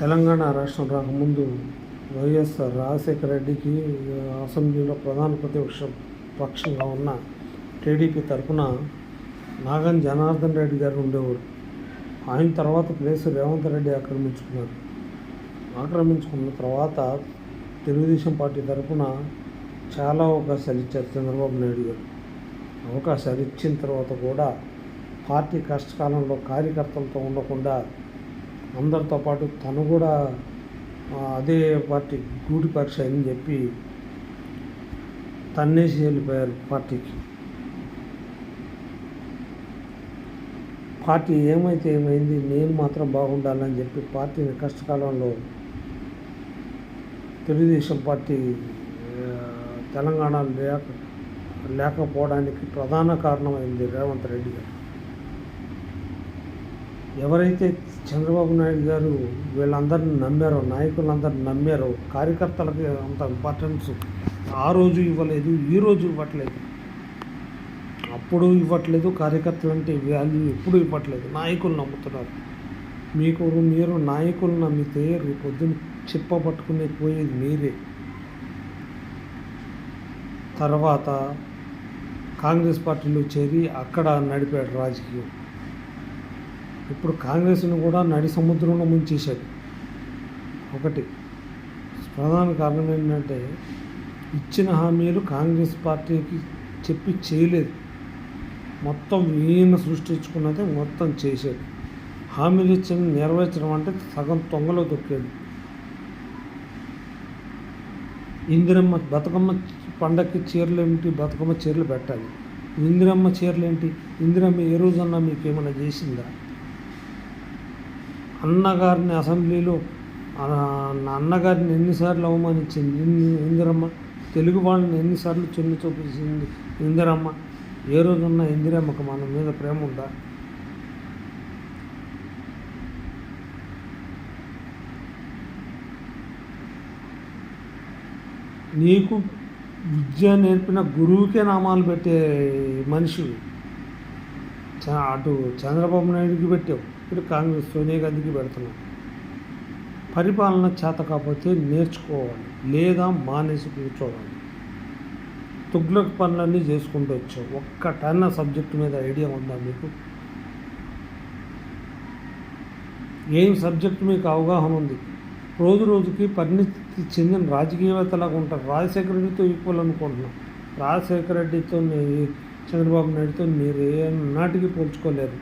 తెలంగాణ రాష్ట్రం రాకముందు వైఎస్ రాజశేఖర రెడ్డికి అసెంబ్లీలో ప్రధాన పక్షంగా ఉన్న టీడీపీ తరఫున నాగన్ జనార్దన్ రెడ్డి గారు ఉండేవారు. ఆయన తర్వాత ప్లేస్ రేవంత్ రెడ్డి ఆక్రమించుకున్న తర్వాత తెలుగుదేశం పార్టీ తరఫున చాలా అవకాశాలు ఇచ్చారు చంద్రబాబు నాయుడు గారు. అవకాశాలు ఇచ్చిన తర్వాత కూడా పార్టీ కష్టకాలంలో కార్యకర్తలతో ఉండకుండా అందరితో పాటు తను కూడా అదే పార్టీ గూడి పరీక్ష అని చెప్పి తన్నేసి వెళ్ళిపోయారు పార్టీకి. పార్టీ ఏమైతే ఏమైంది, నేను మాత్రం బాగుండాలని చెప్పి పార్టీని కష్టకాలంలో తెలుగుదేశం పార్టీ తెలంగాణ లేకపోవడానికి ప్రధాన కారణమైంది రేవంత్ రెడ్డి గారు. ఎవరైతే చంద్రబాబు నాయుడు గారు వీళ్ళందరినీ నమ్మారో, నాయకులందరినీ నమ్మారో, కార్యకర్తలకి అంత ఇంపార్టెన్స్ ఆ రోజు ఇవ్వలేదు, ఈ రోజు ఇవ్వట్లేదు. అప్పుడు ఇవ్వట్లేదు, కార్యకర్తలు అంటే వాల్యూ ఎప్పుడు ఇవ్వట్లేదు. నాయకులు నమ్ముతున్నారు. మీరు నాయకులు నమ్మితే రేపు పొద్దున్న చిప్ప పట్టుకునే పోయేది మీరే. తర్వాత కాంగ్రెస్ పార్టీలో చేరి అక్కడ నడిపాడు రాజకీయం. ఇప్పుడు కాంగ్రెస్ను కూడా నడి సముద్రంలో ముంచేశాడు. ఒకటి ప్రధాన కారణం ఏంటంటే ఇచ్చిన హామీలు కాంగ్రెస్ పార్టీకి చెప్పి చేయలేదు. మొత్తం ఈయన సృష్టించుకున్నదే మొత్తం చేశాడు. హామీలు ఇచ్చిన నెరవేర్చడం అంటే సగం తొంగలో దొక్కాడు. ఇందిరమ్మ బతుకమ్మ పండగకి చీరలు ఏమిటి, బతుకమ్మ చీరలు పెట్టాలి. ఇందిరమ్మ చీరలు ఏంటి? ఇందిరమ్మ ఏ రోజన్నా మీకు ఏమైనా చేసిందా? అన్నగారిని అసెంబ్లీలో అన్నగారిని ఎన్నిసార్లు అవమానించింది ఇందిరమ్మ? తెలుగు వాళ్ళని ఎన్నిసార్లు చెల్లి చూపించింది ఇందిరమ్మ? ఏ రోజున్నా ఇందిరమ్మకు మన మీద ప్రేమ ఉందా? నీకు విద్య నేర్పిన గురువుకే నామాలు పెట్టే మనిషి అటు చంద్రబాబు నాయుడుకి పెట్టావు, ఇప్పుడు కాంగ్రెస్ సోనియా గాంధీకి పెడుతున్నావు. పరిపాలన చేత కాకపోతే నేర్చుకోవాలి, లేదా మానేసి కూర్చోవాలి. తుగ్లక్ పనులన్నీ చేసుకుంటూ వచ్చావు. ఒక్కటన్నా సబ్జెక్టు మీద ఐడియా ఉందా మీకు? ఏం సబ్జెక్టు మీకు అవగాహన ఉంది? రోజు రోజుకి పరిణితి చెందిన రాజకీయవేత్తలాగా ఉంటారు. రాజశేఖర రెడ్డితో ఈక్వల్ అనుకుంటున్నాం. రాజశేఖర రెడ్డితో చంద్రబాబు నాయుడుతో మీరు ఏ నాటికి పోల్చుకోలేరు.